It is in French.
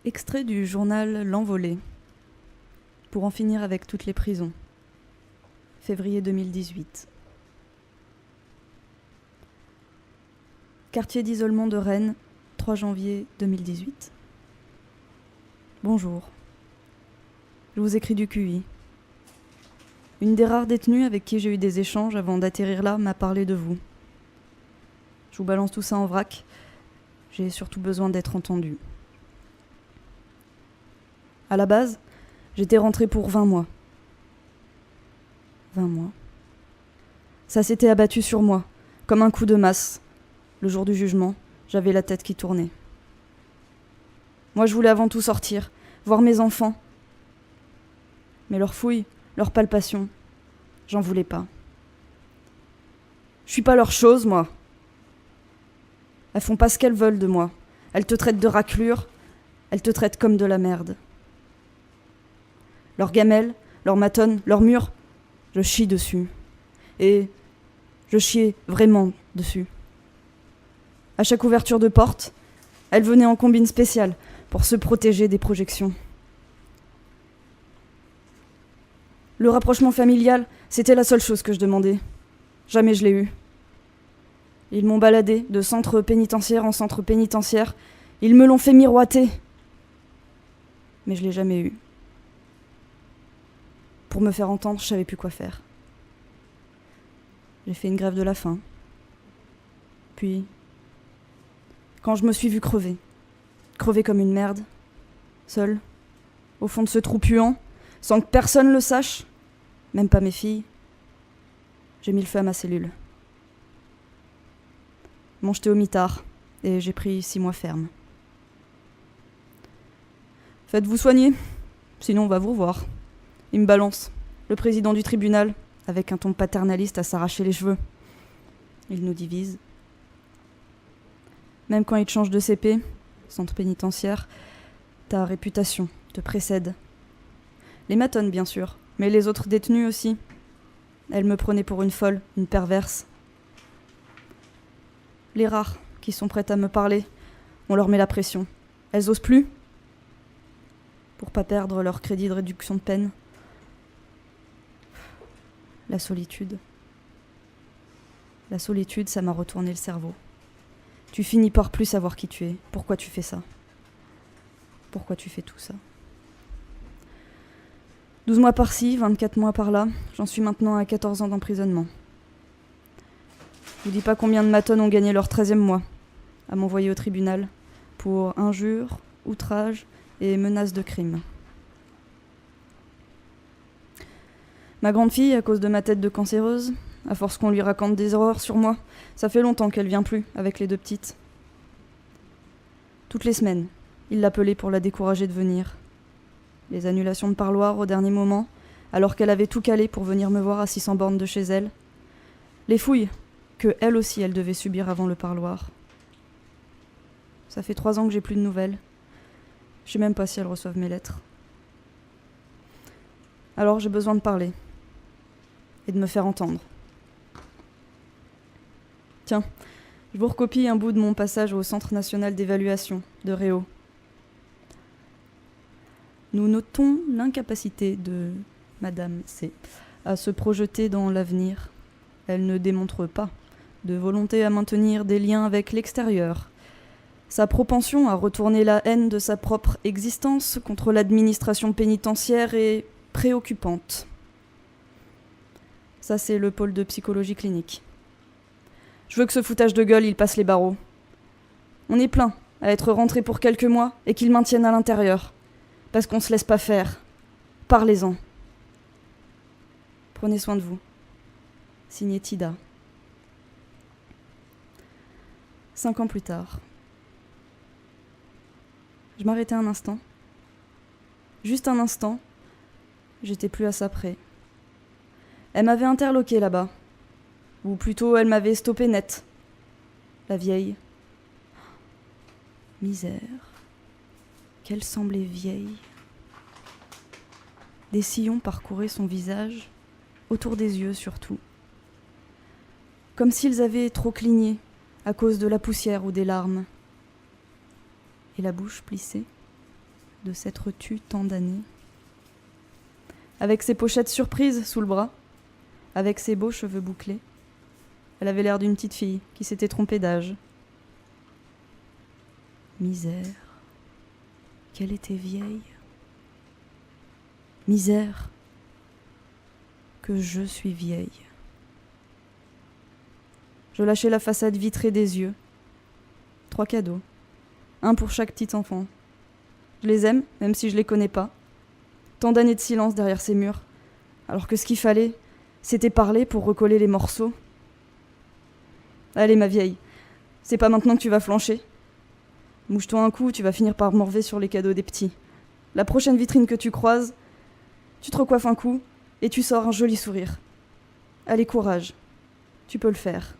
Extrait du journal L'Envolée, pour en finir avec toutes les prisons. Février 2018. Quartier d'isolement de Rennes, 3 janvier 2018. Bonjour. Je vous écris du QI. Une des rares détenues avec qui j'ai eu des échanges avant d'atterrir là m'a parlé de vous. Je vous balance tout ça en vrac. J'ai surtout besoin d'être entendue. À la base, j'étais rentrée pour 20 mois. 20 mois. Ça s'était abattu sur moi, comme un coup de masse. Le jour du jugement, j'avais la tête qui tournait. Moi, je voulais avant tout sortir, voir mes enfants. Mais leurs fouilles, leurs palpations, j'en voulais pas. Je suis pas leur chose, moi. Elles font pas ce qu'elles veulent de moi. Elles te traitent de raclure, elles te traitent comme de la merde. Leurs gamelles, leurs matonnes, leurs murs, je chie dessus. Et je chiais vraiment dessus. À chaque ouverture de porte, elles venaient en combine spéciale pour se protéger des projections. Le rapprochement familial, c'était la seule chose que je demandais. Jamais je l'ai eu. Ils m'ont baladé de centre pénitentiaire en centre pénitentiaire. Ils me l'ont fait miroiter. Mais je l'ai jamais eu. Pour me faire entendre, je savais plus quoi faire. J'ai fait une grève de la faim. Puis, quand je me suis vue crever comme une merde, seule, au fond de ce trou puant, sans que personne le sache, même pas mes filles, j'ai mis le feu à ma cellule. Ils m'ont jeté au mitard et j'ai pris 6 mois ferme. Faites-vous soigner, sinon on va vous revoir. Il me balance, le président du tribunal, avec un ton paternaliste à s'arracher les cheveux. Il nous divise. Même quand il te change de CP, centre pénitentiaire, ta réputation te précède. Les matonnes, bien sûr, mais les autres détenus aussi. Elles me prenaient pour une folle, une perverse. Les rares qui sont prêtes à me parler, on leur met la pression. Elles osent plus, pour pas perdre leur crédit de réduction de peine. La solitude. La solitude, ça m'a retourné le cerveau. Tu finis par plus savoir qui tu es. Pourquoi tu fais ça? Pourquoi tu fais tout ça? 12 mois par-ci, 24 mois par-là, j'en suis maintenant à 14 ans d'emprisonnement. Je vous dis pas combien de matonnes ont gagné leur 13e mois à m'envoyer au tribunal pour injures, outrages et menaces de crime. Ma grande fille, à cause de ma tête de cancéreuse, à force qu'on lui raconte des horreurs sur moi, ça fait longtemps qu'elle vient plus avec les 2 petites. Toutes les semaines, il l'appelait pour la décourager de venir. Les annulations de parloir au dernier moment, alors qu'elle avait tout calé pour venir me voir à 600 bornes de chez elle. Les fouilles que elle aussi elle devait subir avant le parloir. Ça fait 3 ans que j'ai plus de nouvelles. Je sais même pas si elles reçoivent mes lettres. Alors j'ai besoin de parler. Et de me faire entendre. Tiens, je vous recopie un bout de mon passage au Centre national d'évaluation de Réau. Nous notons l'incapacité de Madame C à se projeter dans l'avenir. Elle ne démontre pas de volonté à maintenir des liens avec l'extérieur. Sa propension à retourner la haine de sa propre existence contre l'administration pénitentiaire est préoccupante. Ça, c'est le pôle de psychologie clinique. Je veux que ce foutage de gueule, il passe les barreaux. On est plein à être rentré pour quelques mois et qu'ils maintiennent à l'intérieur. Parce qu'on se laisse pas faire. Parlez-en. Prenez soin de vous. Signé Tida. 5 ans plus tard. Je m'arrêtais un instant. Juste un instant. J'étais plus à ça près. Elle m'avait interloqué là-bas. Ou plutôt, elle m'avait stoppé net. La vieille. Misère. Qu'elle semblait vieille. Des sillons parcouraient son visage, autour des yeux surtout. Comme s'ils avaient trop cligné à cause de la poussière ou des larmes. Et la bouche plissée. de s'être tue tant d'années. Avec ses pochettes surprises sous le bras, avec ses beaux cheveux bouclés, elle avait l'air d'une petite fille qui s'était trompée d'âge. Misère, qu'elle était vieille. Misère, que je suis vieille. Je lâchai la façade vitrée des yeux. 3 cadeaux, un pour chaque petit enfant. Je les aime, même si je les connais pas. Tant d'années de silence derrière ces murs, alors que ce qu'il fallait, c'était parler pour recoller les morceaux. Allez, ma vieille, c'est pas maintenant que tu vas flancher. Mouche-toi un coup, tu vas finir par morver sur les cadeaux des petits. La prochaine vitrine que tu croises, tu te recoiffes un coup et tu sors un joli sourire. Allez, courage, tu peux le faire.